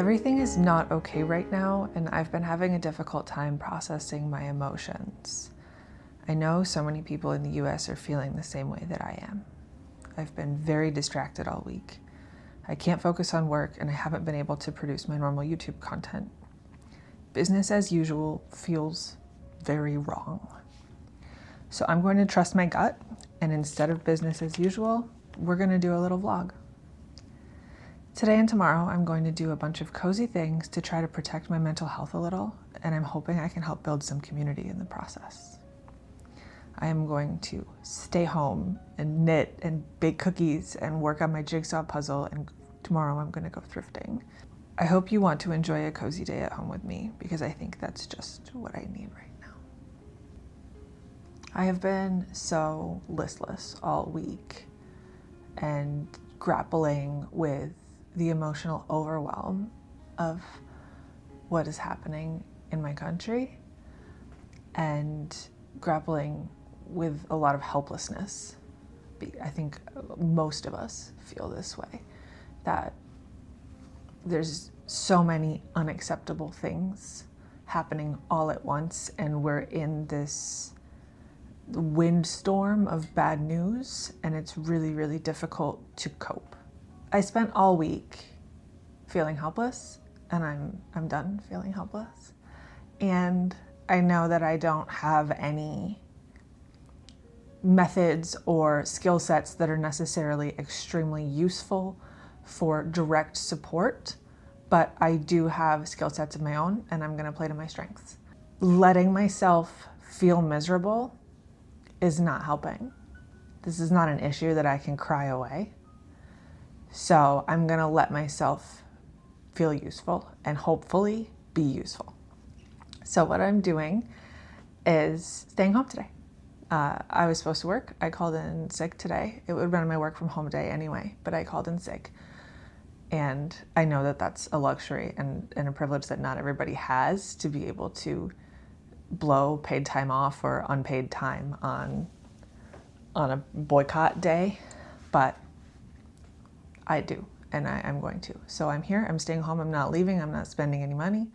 Everything is not okay right now, and I've been having a difficult time processing my emotions. I know so many people in the US are feeling the same way that I am. I've been very distracted all week. I can't focus on work, and I haven't been able to produce my normal YouTube content. Business as usual feels very wrong. So I'm going to trust my gut, and instead of business as usual, we're going to do a little vlog. Today and tomorrow, I'm going to do a bunch of cozy things to try to protect my mental health a little, and I'm hoping I can help build some community in the process. I am going to stay home and knit and bake cookies and work on my jigsaw puzzle, and tomorrow I'm going to go thrifting. I hope you want to enjoy a cozy day at home with me, because I think that's just what I need right now. I have been so listless all week and grappling with the emotional overwhelm of what is happening in my country and grappling with a lot of helplessness. I think most of us feel this way, that there's so many unacceptable things happening all at once, and we're in this windstorm of bad news, and it's really, really difficult to cope. I spent all week feeling helpless, and I'm done feeling helpless. And I know that I don't have any methods or skill sets that are necessarily extremely useful for direct support, but I do have skill sets of my own, and I'm gonna play to my strengths. Letting myself feel miserable is not helping. This is not an issue that I can cry away. So I'm gonna let myself feel useful and hopefully be useful. So what I'm doing is staying home today. I was supposed to work. I called in sick today. It would have been my work from home day anyway, but I called in sick. And I know that that's a luxury and a privilege that not everybody has, to be able to blow paid time off or unpaid time on a boycott day, but I do, and I'm going to. So I'm here, I'm staying home, I'm not leaving, I'm not spending any money,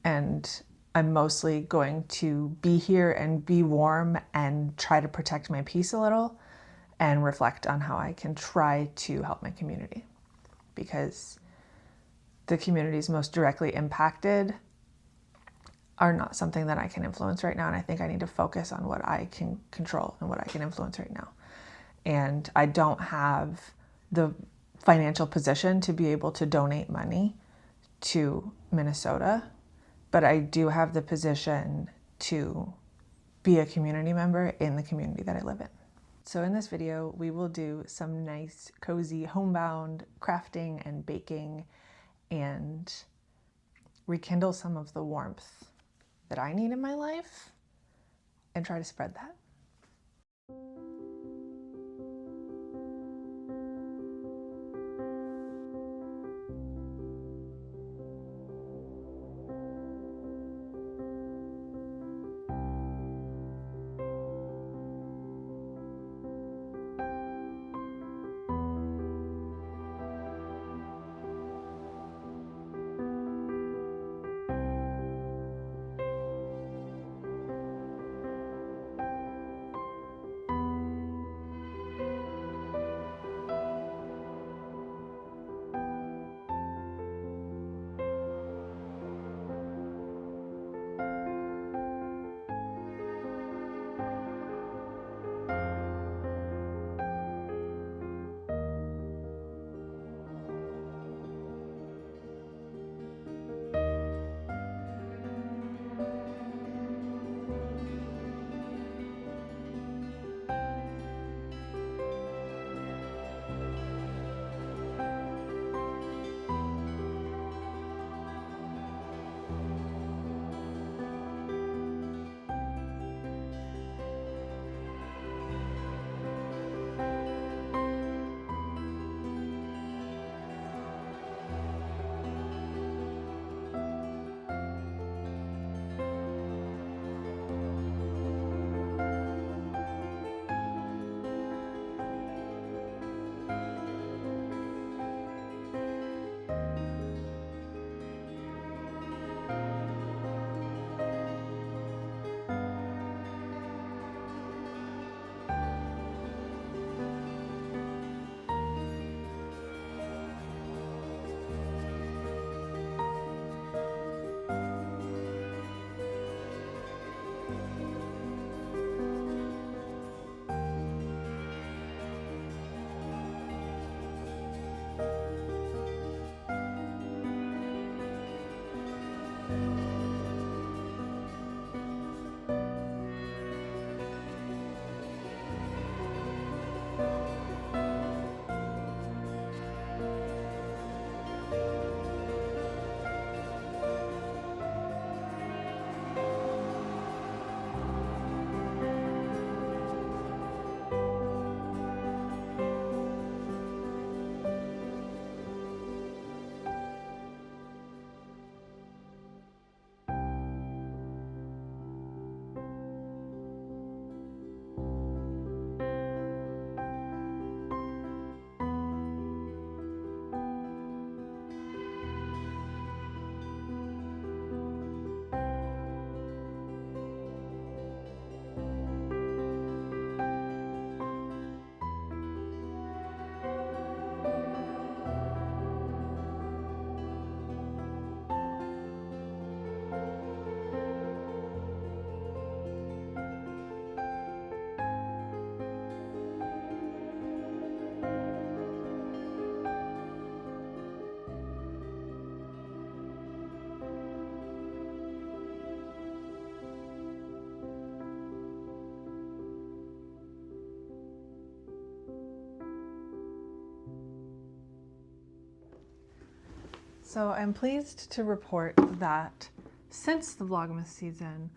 and I'm mostly going to be here and be warm and try to protect my peace a little and reflect on how I can try to help my community, because the communities most directly impacted are not something that I can influence right now, and I think I need to focus on what I can control and what I can influence right now. And I don't have the financial position to be able to donate money to Minnesota, but I do have the position to be a community member in the community that I live in. So in this video, we will do some nice, cozy, homebound crafting and baking and rekindle some of the warmth that I need in my life and try to spread that. So I'm pleased to report that since the Vlogmas season,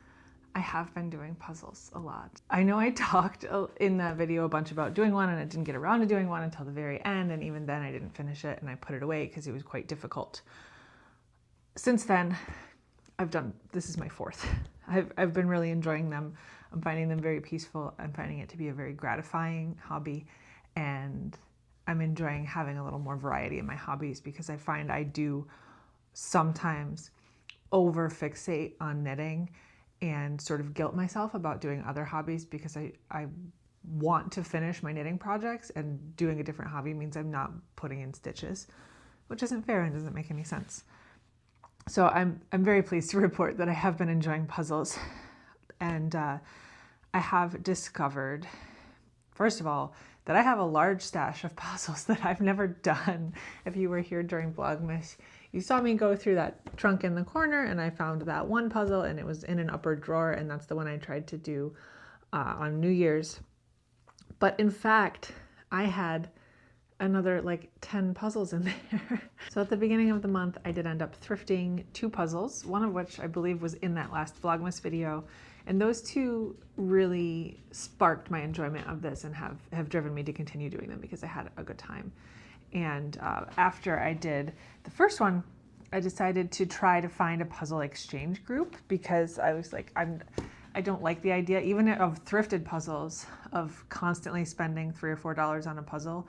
I have been doing puzzles a lot. I know I talked in that video a bunch about doing one and I didn't get around to doing one until the very end, and even then I didn't finish it and I put it away because it was quite difficult. Since then, this is my fourth. I've been really enjoying them. I'm finding them very peaceful. I'm finding it to be a very gratifying hobby, and I'm enjoying having a little more variety in my hobbies because I find I do sometimes over fixate on knitting and sort of guilt myself about doing other hobbies because I want to finish my knitting projects, and doing a different hobby means I'm not putting in stitches, which isn't fair and doesn't make any sense. So I'm very pleased to report that I have been enjoying puzzles, and I have discovered, first of all, that I have a large stash of puzzles that I've never done. If you were here during Vlogmas, you saw me go through that trunk in the corner and I found that one puzzle and it was in an upper drawer, and that's the one I tried to do on New Year's. But in fact, I had another like 10 puzzles in there. So at the beginning of the month, I did end up thrifting 2 puzzles, one of which I believe was in that last Vlogmas video. And those 2 really sparked my enjoyment of this and have driven me to continue doing them because I had a good time. And after I did the first one, I decided to try to find a puzzle exchange group because I was like, I don't like the idea, even of thrifted puzzles, of constantly spending $3 or $4 on a puzzle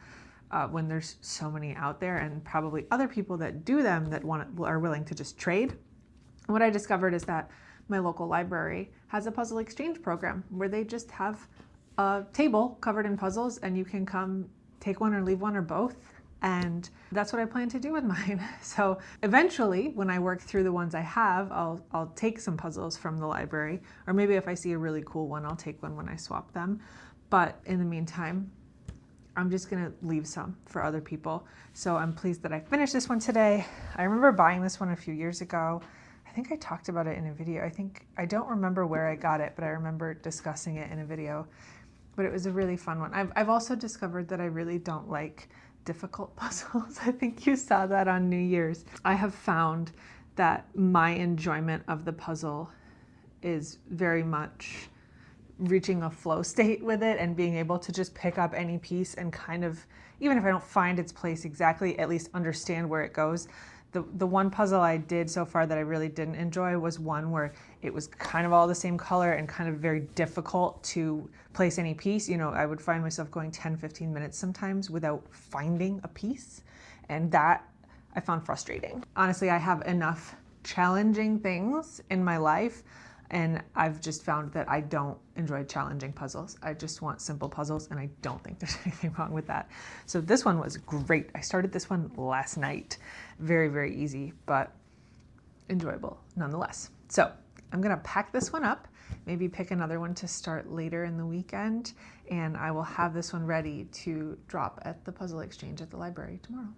when there's so many out there, and probably other people that do them that are willing to just trade. And what I discovered is that my local library has a puzzle exchange program where they just have a table covered in puzzles and you can come take one or leave one or both. And that's what I plan to do with mine. So eventually, when I work through the ones I have, I'll take some puzzles from the library, or maybe if I see a really cool one, I'll take one when I swap them. But in the meantime, I'm just gonna leave some for other people. So I'm pleased that I finished this one today. I remember buying this one a few years ago. I think I talked about it in a video. I don't remember where I got it, but I remember discussing it in a video. But it was a really fun one. I've also discovered that I really don't like difficult puzzles. I think you saw that on New Year's. I have found that my enjoyment of the puzzle is very much reaching a flow state with it and being able to just pick up any piece and kind of, even if I don't find its place exactly, at least understand where it goes. The one puzzle I did so far that I really didn't enjoy was one where it was kind of all the same color and kind of very difficult to place any piece. You know, I would find myself going 10, 15 minutes sometimes without finding a piece, and that I found frustrating. Honestly, I have enough challenging things in my life, and I've just found that I don't enjoy challenging puzzles. I just want simple puzzles, and I don't think there's anything wrong with that. So this one was great. I started this one last night. Very, very easy, but enjoyable nonetheless. So I'm gonna pack this one up, maybe pick another one to start later in the weekend, and I will have this one ready to drop at the puzzle exchange at the library tomorrow.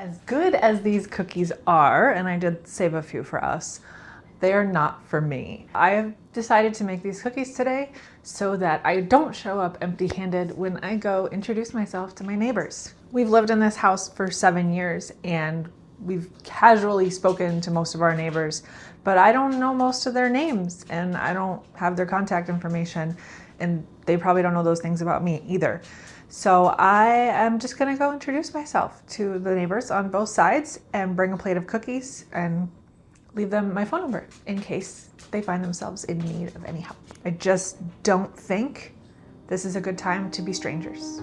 As good as these cookies are, and I did save a few for us, they are not for me. I have decided to make these cookies today so that I don't show up empty-handed when I go introduce myself to my neighbors. We've lived in this house for 7 years and we've casually spoken to most of our neighbors, but I don't know most of their names and I don't have their contact information, and they probably don't know those things about me either. So I am just gonna go introduce myself to the neighbors on both sides and bring a plate of cookies and leave them my phone number in case they find themselves in need of any help. I just don't think this is a good time to be strangers.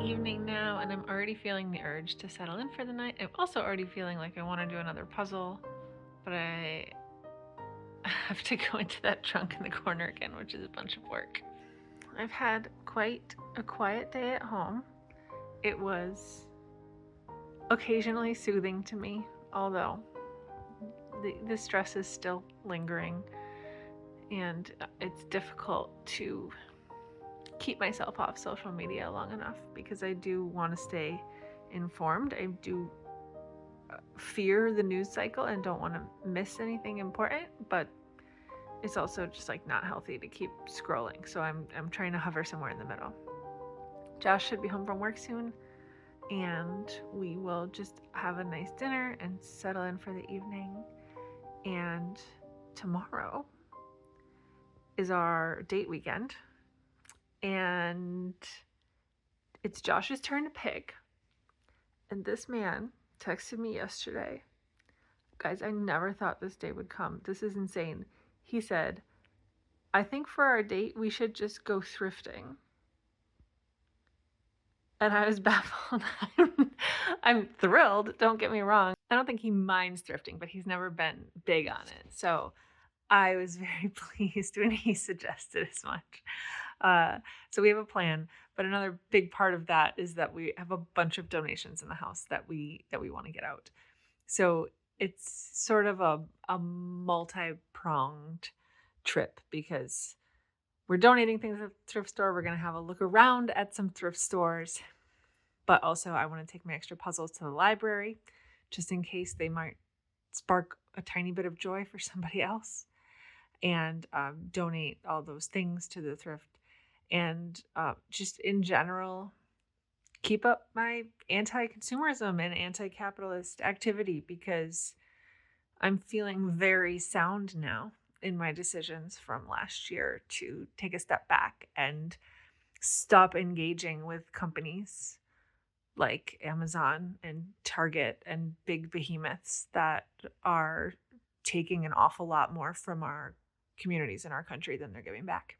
Evening now, and I'm already feeling the urge to settle in for the night. I'm also already feeling like I want to do another puzzle, but I have to go into that trunk in the corner again, which is a bunch of work. I've had quite a quiet day at home. It was occasionally soothing to me, although the stress is still lingering, and it's difficult to keep myself off social media long enough because I do want to stay informed. I do fear the news cycle and don't want to miss anything important, but it's also just like not healthy to keep scrolling. So I'm trying to hover somewhere in the middle. Josh should be home from work soon, and we will just have a nice dinner and settle in for the evening. And tomorrow is our date weekend, and it's Josh's turn to pick. And this man texted me yesterday. Guys, I never thought this day would come. This is insane. He said, I think for our date, we should just go thrifting. And I was baffled. I'm thrilled, don't get me wrong. I don't think he minds thrifting, but he's never been big on it. So I was very pleased when he suggested as much. So we have a plan, but another big part of that is that we have a bunch of donations in the house that we want to get out. So it's sort of a multi-pronged trip because we're donating things at the thrift store. We're going to have a look around at some thrift stores, but also I want to take my extra puzzles to the library just in case they might spark a tiny bit of joy for somebody else, and donate all those things to the thrift. And just in general, keep up my anti-consumerism and anti-capitalist activity because I'm feeling very sound now in my decisions from last year to take a step back and stop engaging with companies like Amazon and Target and big behemoths that are taking an awful lot more from our communities in our country than they're giving back.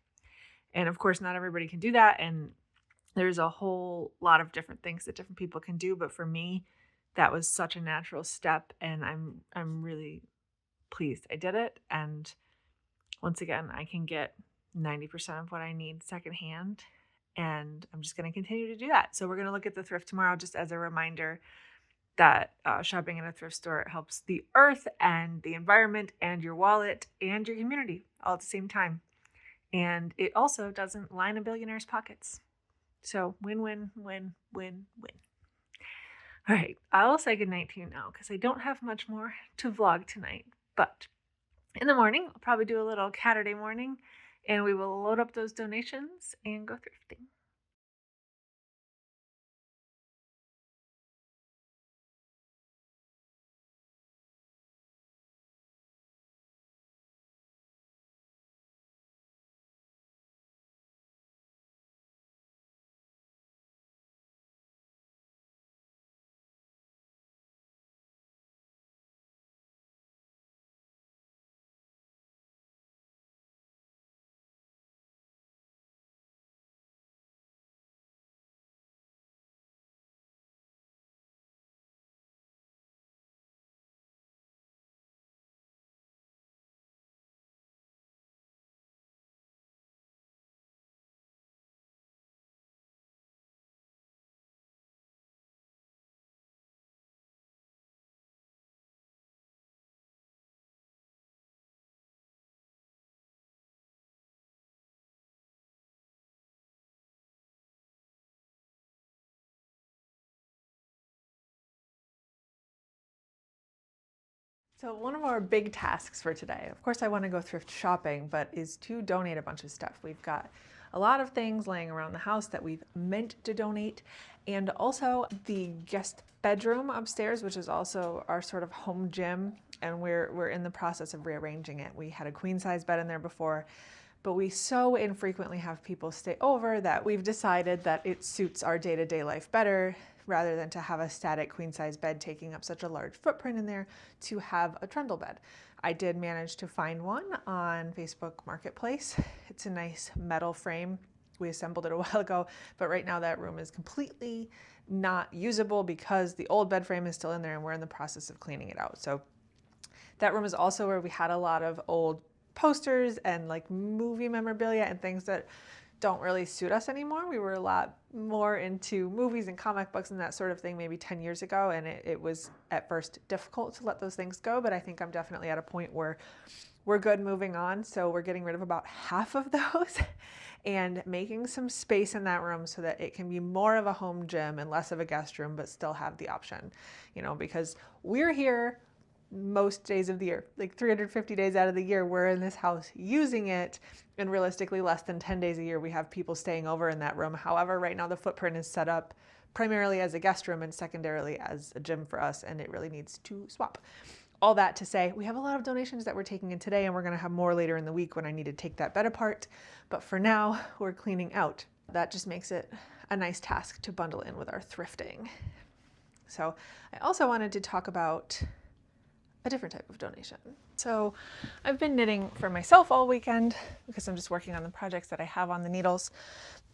And of course, not everybody can do that. And there's a whole lot of different things that different people can do. But for me, that was such a natural step. And I'm really pleased I did it. And once again, I can get 90% of what I need secondhand. And I'm just going to continue to do that. So we're going to look at the thrift tomorrow, just as a reminder that shopping in a thrift store helps the earth and the environment and your wallet and your community all at the same time. And it also doesn't line a billionaire's pockets. So win, win, win, win, win. All right, I'll say goodnight to you now because I don't have much more to vlog tonight. But in the morning, I'll probably do a little Catterday morning and we will load up those donations and go thrifting. So one of our big tasks for today, of course I want to go thrift shopping, but is to donate a bunch of stuff. We've got a lot of things laying around the house that we've meant to donate, and also the guest bedroom upstairs, which is also our sort of home gym, and we're in the process of rearranging it. We had a queen size bed in there before, but we so infrequently have people stay over that we've decided that it suits our day-to-day life better, rather than to have a static queen size bed taking up such a large footprint in there, to have a trundle bed. I did manage to find one on Facebook Marketplace. It's a nice metal frame. We assembled it a while ago, but right now that room is completely not usable because the old bed frame is still in there and we're in the process of cleaning it out. So that room is also where we had a lot of old posters and like movie memorabilia and things that don't really suit us anymore. We were a lot more into movies and comic books and that sort of thing maybe 10 years ago, and it was at first difficult to let those things go, but I think I'm definitely at a point where we're good moving on. So we're getting rid of about half of those and making some space in that room so that it can be more of a home gym and less of a guest room, but still have the option, you know, because we're here most days of the year, like 350 days out of the year, we're in this house using it, and realistically less than 10 days a year we have people staying over in that room. However, right now the footprint is set up primarily as a guest room and secondarily as a gym for us, and it really needs to swap. All that to say, we have a lot of donations that we're taking in today, and we're going to have more later in the week when I need to take that bed apart, but for now we're cleaning out. That just makes it a nice task to bundle in with our thrifting. So I also wanted to talk about a different type of donation. So I've been knitting for myself all weekend because I'm just working on the projects that I have on the needles.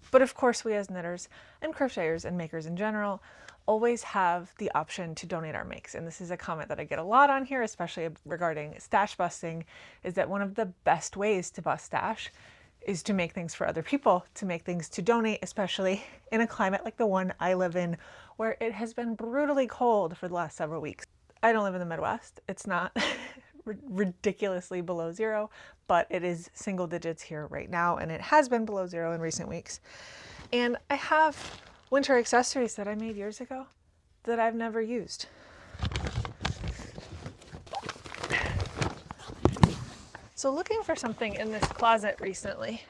But of course, we as knitters and crocheters and makers in general always have the option to donate our makes. And this is a comment that I get a lot on here, especially regarding stash busting, is that one of the best ways to bust stash is to make things for other people, to make things to donate, especially in a climate like the one I live in, where it has been brutally cold for the last several weeks. I don't live in the Midwest. It's not ridiculously below zero, but it is single digits here right now, and it has been below zero in recent weeks. And I have winter accessories that I made years ago that I've never used. So looking for something in this closet recently,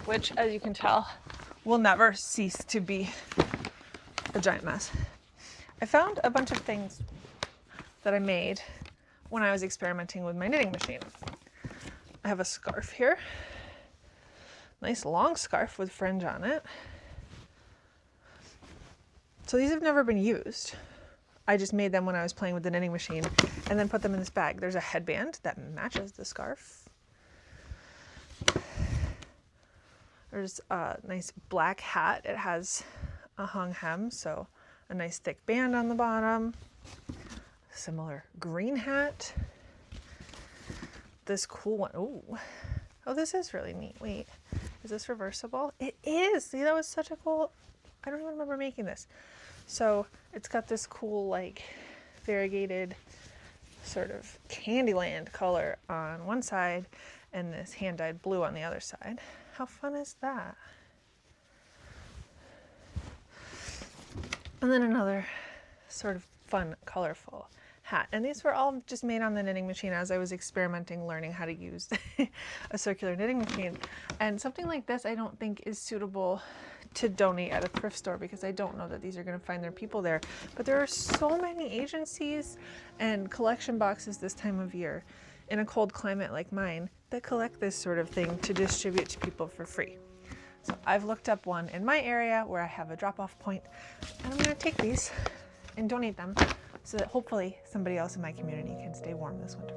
which as you can tell, will never cease to be a giant mess. I found a bunch of things that I made when I was experimenting with my knitting machine. I have a scarf here, nice long scarf with fringe on it. So these have never been used. I just made them when I was playing with the knitting machine and then put them in this bag. There's a headband that matches the scarf. There's a nice black hat. It has a hung hem, so a nice thick band on the bottom. Similar green hat. This cool one. Ooh. Oh, this is really neat. Wait, is this reversible? It is. See, that was such a cool, I don't even remember making this. So it's got this cool like variegated sort of Candyland color on one side and this hand-dyed blue on the other side. How fun is that? And then another sort of fun, colorful hat. And these were all just made on the knitting machine as I was experimenting, learning how to use a circular knitting machine. And something like this I don't think is suitable to donate at a thrift store because I don't know that these are going to find their people there. But there are so many agencies and collection boxes this time of year in a cold climate like mine that collect this sort of thing to distribute to people for free. So I've looked up one in my area where I have a drop-off point, and I'm going to take these and donate them so that hopefully somebody else in my community can stay warm this winter.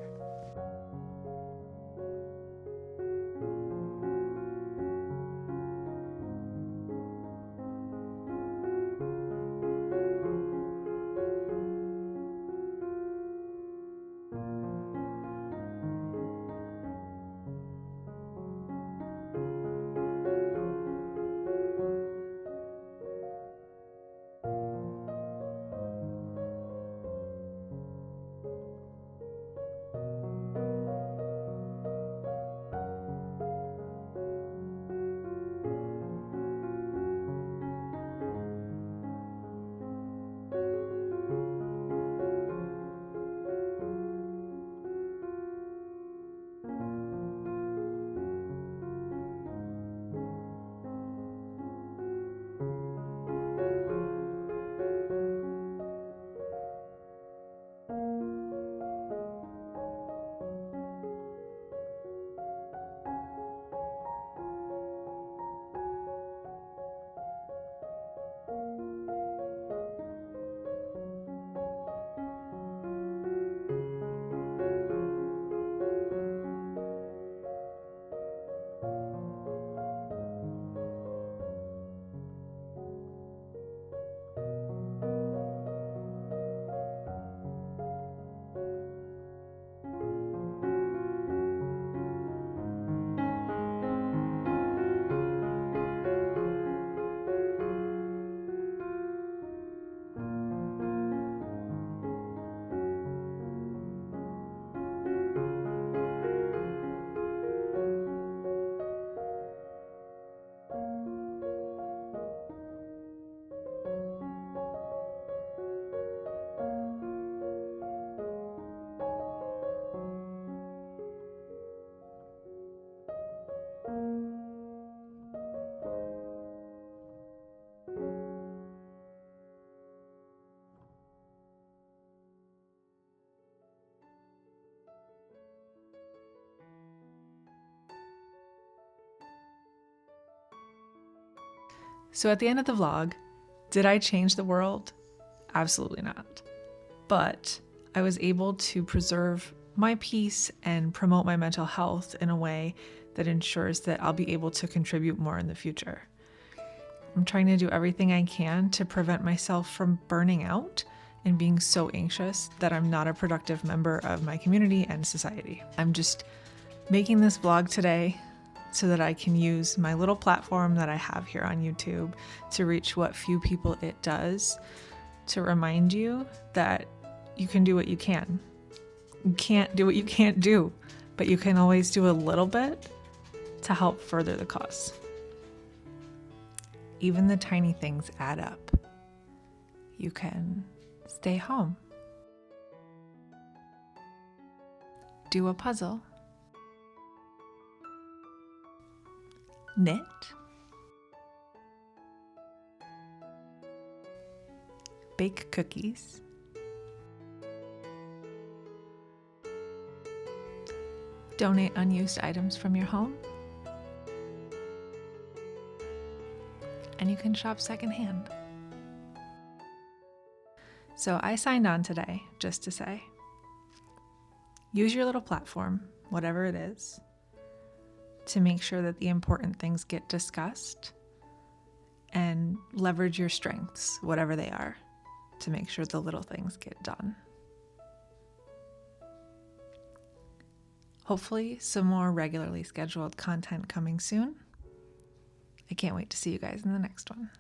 So at the end of the vlog, did I change the world? Absolutely not. But I was able to preserve my peace and promote my mental health in a way that ensures that I'll be able to contribute more in the future. I'm trying to do everything I can to prevent myself from burning out and being so anxious that I'm not a productive member of my community and society. I'm just making this vlog today so that I can use my little platform that I have here on YouTube to reach what few people it does, to remind you that you can do what you can. You can't do what you can't do, but you can always do a little bit to help further the cause. Even the tiny things add up. You can stay home, do a puzzle, knit, bake cookies, donate unused items from your home, and you can shop secondhand. So I signed on today just to say, use your little platform, whatever it is, to make sure that the important things get discussed, and leverage your strengths, whatever they are, to make sure the little things get done. Hopefully some more regularly scheduled content coming soon. I can't wait to see you guys in the next one.